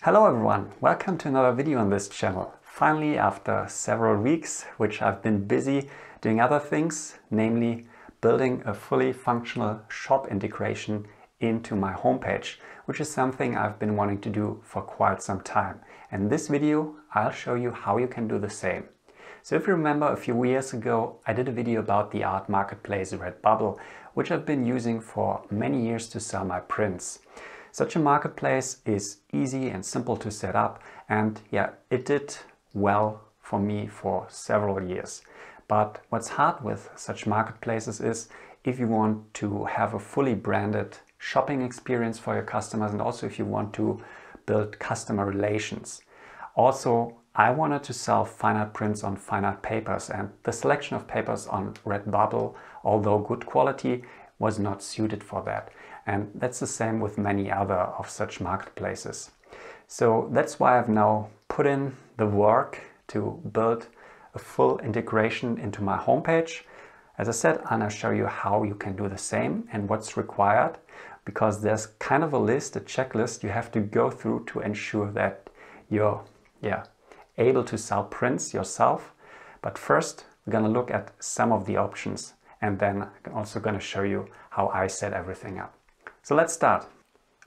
Hello everyone, welcome to another video on this channel. Finally, after several weeks, which I've been busy doing other things, namely building a fully functional shop integration into my homepage, which is something I've been wanting to do for quite some time. And in this video, I'll show you how you can do the same. So if you remember, a few years ago, I did a video about the art marketplace RedBubble, which I've been using for many years to sell my prints. Such a marketplace is easy and simple to set up, and yeah, it did well for me for several years. But what's hard with such marketplaces is if you want to have a fully branded shopping experience for your customers, and also if you want to build customer relations. Also, I wanted to sell fine art prints on fine art papers, and the selection of papers on RedBubble, although good quality, was not suited for that. And that's the same with many other of such marketplaces. So that's why I've now put in the work to build a full integration into my homepage. As I said, I'm going to show you how you can do the same and what's required, because there's kind of a list, a checklist you have to go through to ensure that you're able to sell prints yourself. But first, we're going to look at some of the options, and then I'm also going to show you how I set everything up. So let's start.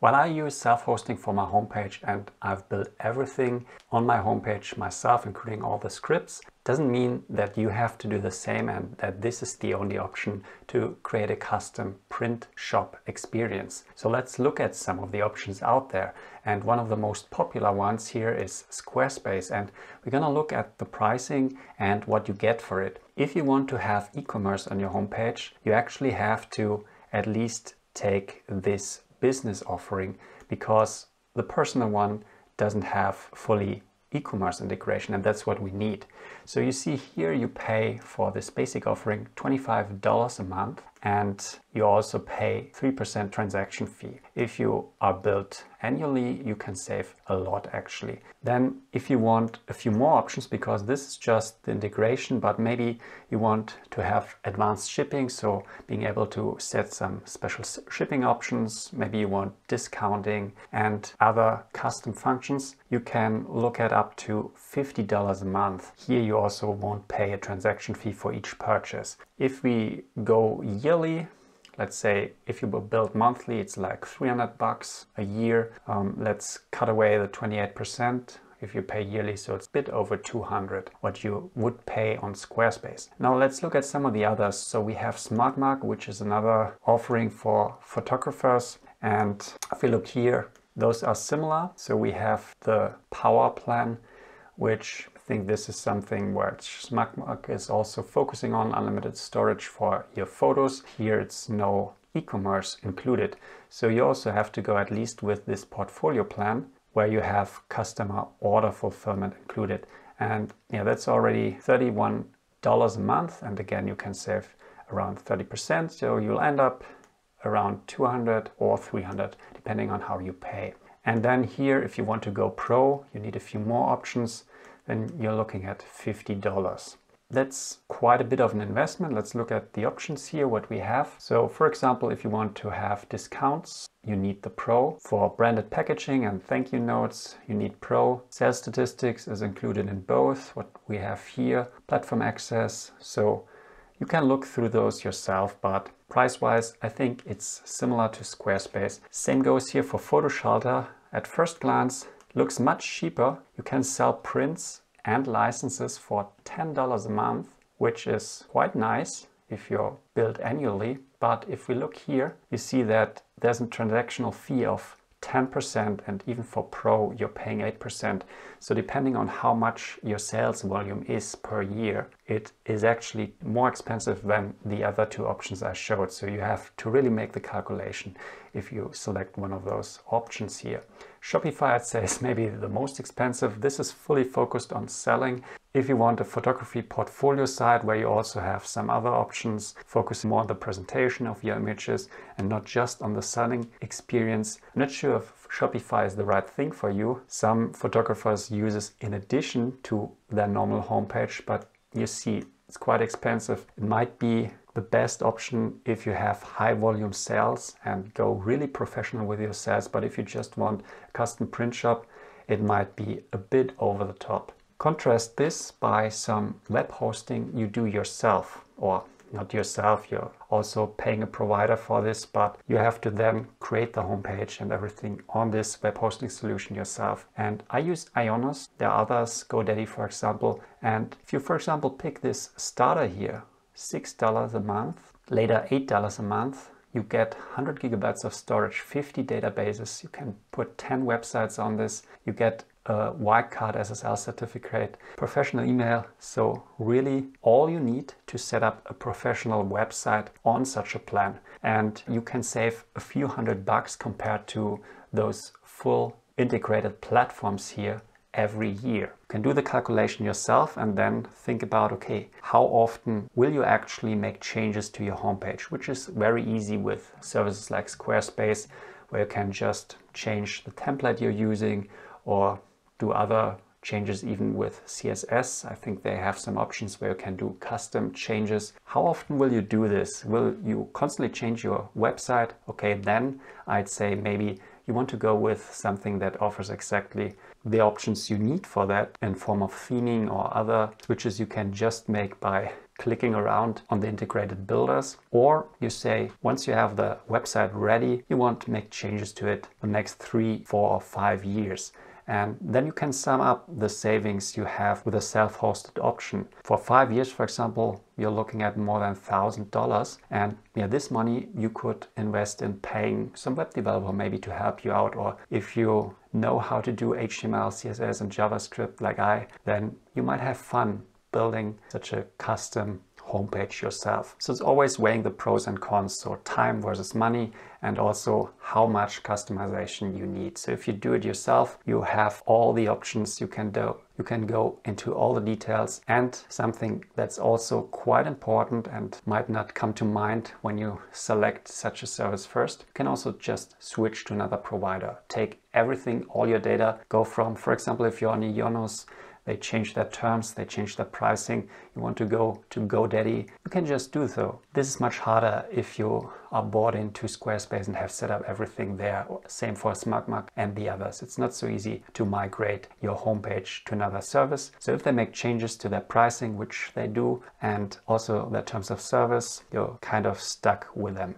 While I use self-hosting for my homepage and I've built everything on my homepage myself, including all the scripts, doesn't mean that you have to do the same and that this is the only option to create a custom print shop experience. So let's look at some of the options out there. And one of the most popular ones here is Squarespace, and we're going to look at the pricing and what you get for it. If you want to have e-commerce on your homepage, you actually have to at least take this business offering, because the personal one doesn't have fully e-commerce integration, and that's what we need. So you see here you pay for this basic offering $25 a month, and you also pay 3% transaction fee. If you are billed annually, you can save a lot actually. Then if you want a few more options, because this is just the integration, but maybe you want to have advanced shipping, so being able to set some special shipping options, maybe you want discounting and other custom functions, you can look at up to $50 a month. Here you also won't pay a transaction fee for each purchase. If we go yearly, let's say if you build monthly, it's like $300 a year. Let's cut away the 28% if you pay yearly, so it's a bit over $200 what you would pay on Squarespace. Now let's look at some of the others. So we have SmartMark, which is another offering for photographers, and if you look here, those are similar. So we have the Power plan, which I think this is something where SmartMark is also focusing on unlimited storage for your photos. Here it's no e-commerce included. So you also have to go at least with this portfolio plan, where you have customer order fulfillment included. And yeah, that's already $31 a month. And again, you can save around 30%. So you'll end up around $200 or $300, depending on how you pay. And then here, if you want to go pro, you need a few more options. Then you're looking at $50. That's quite a bit of an investment. Let's look at the options here, what we have. So for example, if you want to have discounts, you need the Pro. For branded packaging and thank you notes, you need Pro. Sales statistics is included in both. What we have here, platform access. So you can look through those yourself, but price-wise, I think it's similar to Squarespace. Same goes here for Photo Shelter. At first glance, looks much cheaper. You can sell prints and licenses for $10 a month, which is quite nice if you're billed annually. But if we look here, you see that there's a transactional fee of 10%, and even for Pro, you're paying 8%. So depending on how much your sales volume is per year, it is actually more expensive than the other two options I showed. So you have to really make the calculation if you select one of those options here. Shopify, I'd say, is maybe the most expensive. This is fully focused on selling. If you want a photography portfolio site where you also have some other options, focus more on the presentation of your images and not just on the selling experience. I'm not sure if Shopify is the right thing for you. Some photographers use it in addition to their normal homepage, but you see it's quite expensive. It might be the best option if you have high volume sales and go really professional with your sales, but if you just want a custom print shop, it might be a bit over the top. Contrast this by some web hosting you do yourself, or not yourself, you're also paying a provider for this, but you have to then create the homepage and everything on this web hosting solution yourself. And I use Ionos, there are others, GoDaddy for example. And if you, for example, pick this starter here, $6 a month, later $8 a month, you get 100 gigabytes of storage, 50 databases, you can put 10 websites on this, you get a wildcard SSL certificate, professional email. So really all you need to set up a professional website on such a plan. And you can save a few $100 compared to those full integrated platforms here every year. You can do the calculation yourself and then think about, okay, how often will you actually make changes to your homepage, which is very easy with services like Squarespace, where you can just change the template you're using or do other changes even with CSS. I think they have some options where you can do custom changes. How often will you do this? Will you constantly change your website? Okay, then I'd say maybe you want to go with something that offers exactly the options you need for that in form of theming or other switches you can just make by clicking around on the integrated builders. Or you say, once you have the website ready, you want to make changes to it the next 3, 4, or 5 years. And then you can sum up the savings you have with a self-hosted option. For 5 years, for example, you're looking at more than $1,000. And yeah, this money you could invest in paying some web developer maybe to help you out. Or if you know how to do HTML, CSS, and JavaScript like I, then you might have fun building such a custom homepage yourself. So it's always weighing the pros and cons, so time versus money, and also how much customization you need. So if you do it yourself, you have all the options you can do. You can go into all the details, and something that's also quite important and might not come to mind when you select such a service first, you can also just switch to another provider. Take everything, all your data, go from, for example, if you're on Ionos, they change their terms, they change their pricing. You want to go to GoDaddy, you can just do so. This is much harder if you are bought into Squarespace and have set up everything there. Same for SmugMug and the others. It's not so easy to migrate your homepage to another service. So if they make changes to their pricing, which they do, and also their terms of service, you're kind of stuck with them.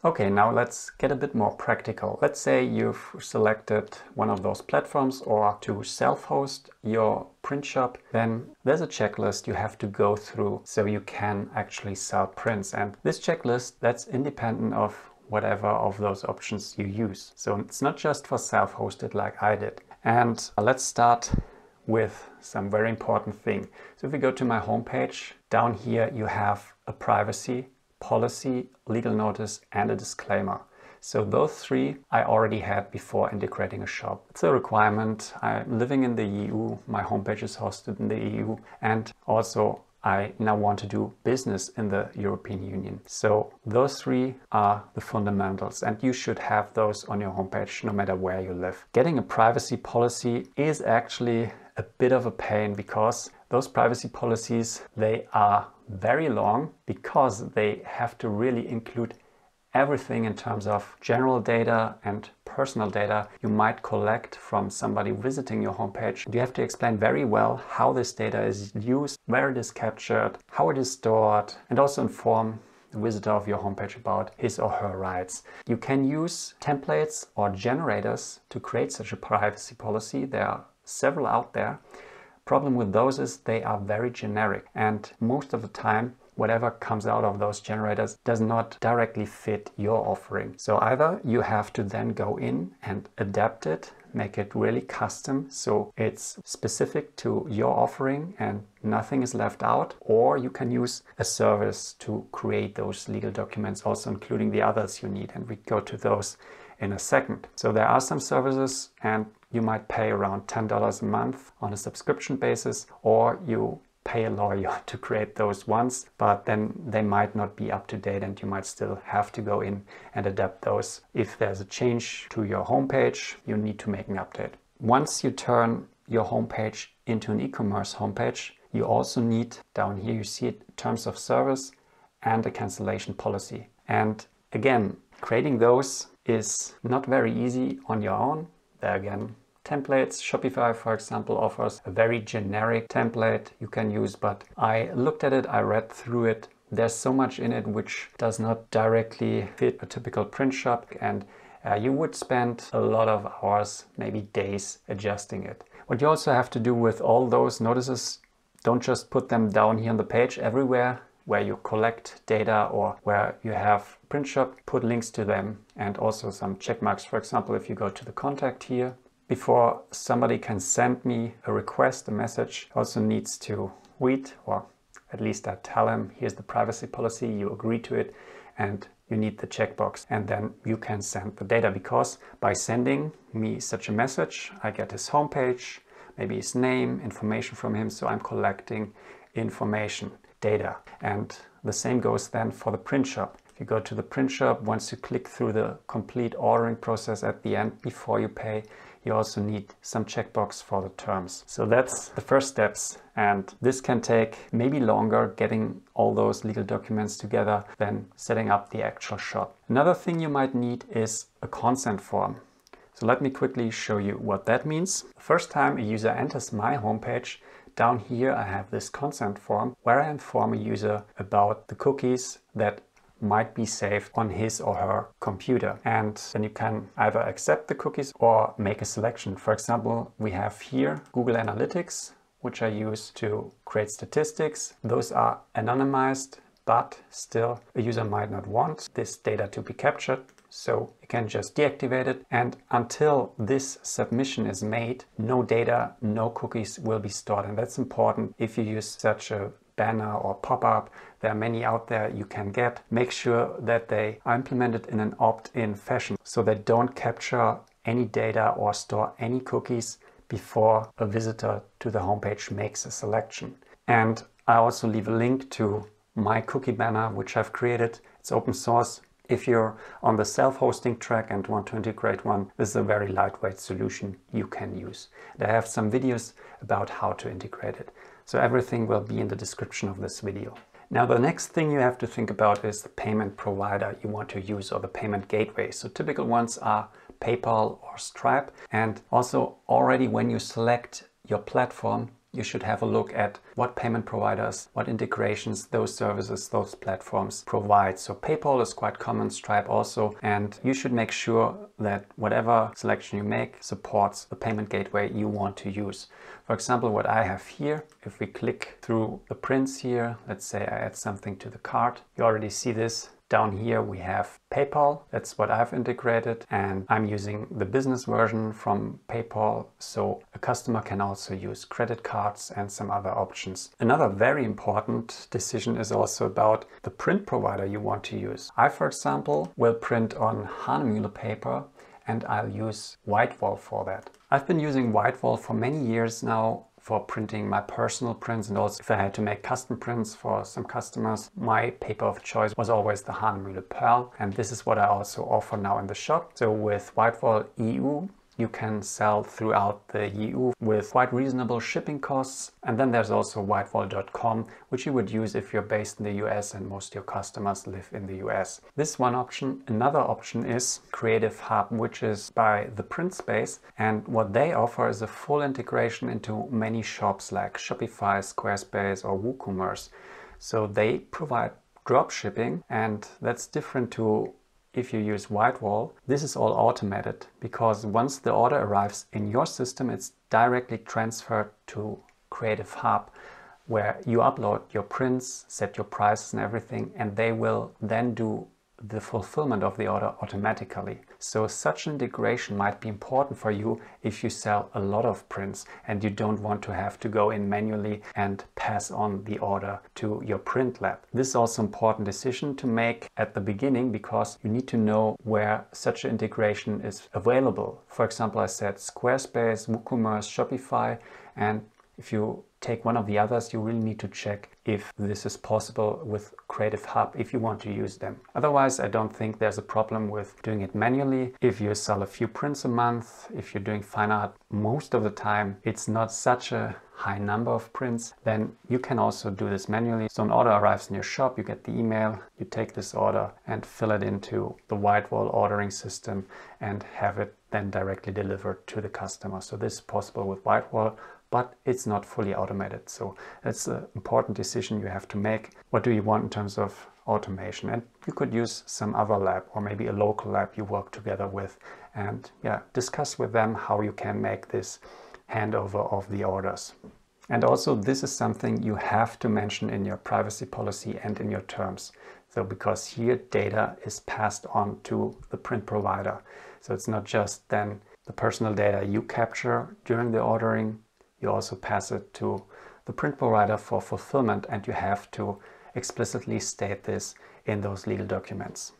Okay, now let's get a bit more practical. Let's say you've selected one of those platforms or to self-host your print shop. Then there's a checklist you have to go through so you can actually sell prints. And this checklist, that's independent of whatever of those options you use. So it's not just for self-hosted like I did. And let's start with some very important thing. So if we go to my homepage, down here you have a privacy policy, legal notice, and a disclaimer. So those three I already had before integrating a shop. It's a requirement. I'm living in the EU, my homepage is hosted in the EU, and also I now want to do business in the European Union. So those three are the fundamentals, and you should have those on your homepage no matter where you live. Getting a privacy policy is actually a bit of a pain because those privacy policies, they are very long because they have to really include everything in terms of general data and personal data you might collect from somebody visiting your homepage. You have to explain very well how this data is used, where it is captured, how it is stored, and also inform the visitor of your homepage about his or her rights. You can use templates or generators to create such a privacy policy. There are several out there. Problem with those is they are very generic, and most of the time whatever comes out of those generators does not directly fit your offering. So either you have to then go in and adapt it, make it really custom so it's specific to your offering and nothing is left out, or you can use a service to create those legal documents, also including the others you need, and we go to those in a second. So there are some services, and you might pay around $10 a month on a subscription basis, or you pay a lawyer to create those ones, but then they might not be up to date and you might still have to go in and adapt those. If there's a change to your homepage, you need to make an update. Once you turn your homepage into an e-commerce homepage, you also need, down here you see it, terms of service and a cancellation policy. And again, creating those is not very easy on your own. There again, templates. Shopify, for example, offers a very generic template you can use, but I looked at it, I read through it. There's so much in it which does not directly fit a typical print shop, and you would spend a lot of hours, maybe days, adjusting it. What you also have to do with all those notices, don't just put them down here on the page. Everywhere where you collect data or where you have print shop, put links to them and also some check marks. For example, if you go to the contact here, before somebody can send me a request, a message, also needs to read, or at least I tell him, here's the privacy policy, you agree to it, and you need the checkbox, and then you can send the data, because by sending me such a message, I get his homepage, maybe his name, information from him, so I'm collecting information, data. And the same goes then for the print shop. If you go to the print shop, once you click through the complete ordering process at the end, before you pay, you also need some checkbox for the terms. So that's the first steps, and this can take maybe longer getting all those legal documents together than setting up the actual shop. Another thing you might need is a consent form. So let me quickly show you what that means. The first time a user enters my homepage, down here I have this consent form where I inform a user about the cookies that might be saved on his or her computer, and then you can either accept the cookies or make a selection. For example, we have here Google Analytics, which I use to create statistics. Those are anonymized, but still a user might not want this data to be captured, so you can just deactivate it, and until this submission is made, no data, no cookies will be stored. And that's important if you use such a banner or pop-up. There are many out there you can get. Make sure that they are implemented in an opt-in fashion, so they don't capture any data or store any cookies before a visitor to the homepage makes a selection. And I also leave a link to my cookie banner, which I've created. It's open source. If you're on the self-hosting track and want to integrate one, this is a very lightweight solution you can use. And I have some videos about how to integrate it. So everything will be in the description of this video. Now the next thing you have to think about is the payment provider you want to use, or the payment gateway. So typical ones are PayPal or Stripe. And also already when you select your platform, you should have a look at what payment providers, what integrations those services, those platforms provide. So PayPal is quite common, Stripe also, and you should make sure that whatever selection you make supports the payment gateway you want to use. For example, what I have here, if we click through the prints here, let's say I add something to the cart, you already see this. Down here we have PayPal, that's what I've integrated, and I'm using the business version from PayPal, so a customer can also use credit cards and some other options. Another very important decision is also about the print provider you want to use. I, for example, will print on Hahnemühle paper, and I'll use Whitewall for that. I've been using Whitewall for many years now for printing my personal prints, and also if I had to make custom prints for some customers, my paper of choice was always the Hahnemühle Pearl, and this is what I also offer now in the shop. So with Whitewall EU, you can sell throughout the EU with quite reasonable shipping costs. And then there's also whitewall.com, which you would use if you're based in the US and most of your customers live in the US. This is one option. Another option is Creative Hub, which is by the Print Space. And what they offer is a full integration into many shops like Shopify, Squarespace or WooCommerce. So they provide drop shipping, and that's different to if you use Whitewall. This is all automated, because once the order arrives in your system, it's directly transferred to Creative Hub, where you upload your prints, set your prices and everything, and they will then do the fulfillment of the order automatically. So such an integration might be important for you if you sell a lot of prints and you don't want to have to go in manually and pass on the order to your print lab. This is also an important decision to make at the beginning, because you need to know where such an integration is available. For example, I said Squarespace, WooCommerce, Shopify, and if you take one of the others, you really need to check if this is possible with Creative Hub if you want to use them. Otherwise, I don't think there's a problem with doing it manually. If you sell a few prints a month, if you're doing fine art most of the time, it's not such a high number of prints, then you can also do this manually. So an order arrives in your shop, you get the email, you take this order and fill it into the Whitewall ordering system and have it then directly delivered to the customer. So this is possible with WhiteWall, but it's not fully automated. So that's an important decision you have to make. What do you want in terms of automation? And you could use some other lab or maybe a local lab you work together with, and yeah, discuss with them how you can make this handover of the orders. And also this is something you have to mention in your privacy policy and in your terms. So because here data is passed on to the print provider. So it's not just then the personal data you capture during the ordering, you also pass it to the print provider for fulfillment, and you have to explicitly state this in those legal documents.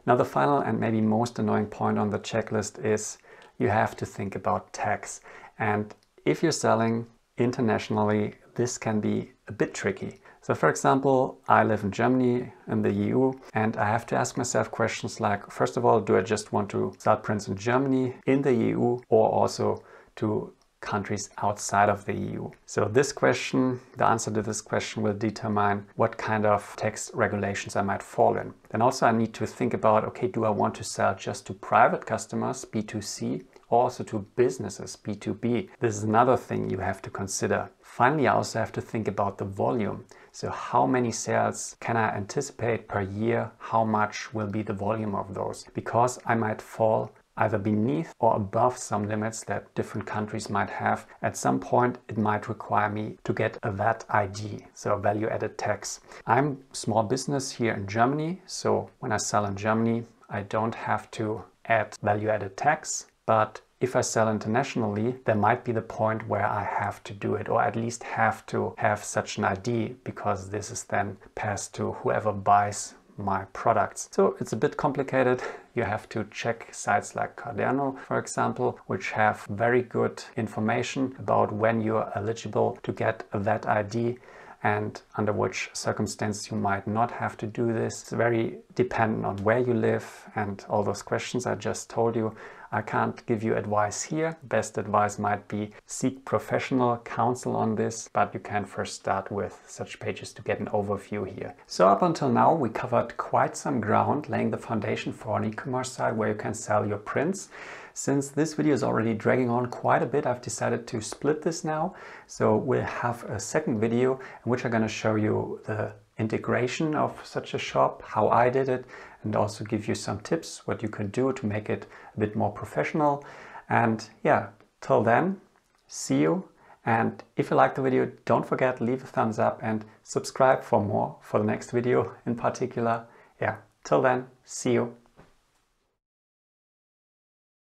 Now the final and maybe most annoying point on the checklist is you have to think about tax. And if you're selling internationally, this can be a bit tricky. So for example, I live in Germany in the EU, and I have to ask myself questions like, first of all, do I just want to sell prints in Germany, in the EU, or also to countries outside of the EU? So this question, the answer to this question will determine what kind of tax regulations I might fall in. Then also I need to think about, okay, do I want to sell just to private customers, B2C, or also to businesses, B2B? This is another thing you have to consider. Finally, I also have to think about the volume. So how many sales can I anticipate per year? How much will be the volume of those? Because I might fall either beneath or above some limits that different countries might have. At some point, it might require me to get a VAT ID, so a value-added tax. I'm a small business here in Germany, so when I sell in Germany, I don't have to add value-added tax. But if I sell internationally, there might be the point where I have to do it, or at least have to have such an ID, because this is then passed to whoever buys my products. So it's a bit complicated. You have to check sites like Carderno, for example, which have very good information about when you are eligible to get a VAT ID and under which circumstance you might not have to do this. It's very dependent on where you live and all those questions I just told you. I can't give you advice here. Best advice might be seek professional counsel on this, but you can first start with such pages to get an overview here. So up until now, we covered quite some ground, laying the foundation for an e-commerce site where you can sell your prints. Since this video is already dragging on quite a bit, I've decided to split this now. So we'll have a second video in which I'm going to show you the integration of such a shop, how I did it, and also give you some tips what you can do to make it a bit more professional. And yeah, till then, see you. And if you like the video, don't forget, leave a thumbs up and subscribe for more, for the next video in particular. Yeah, till then, see you.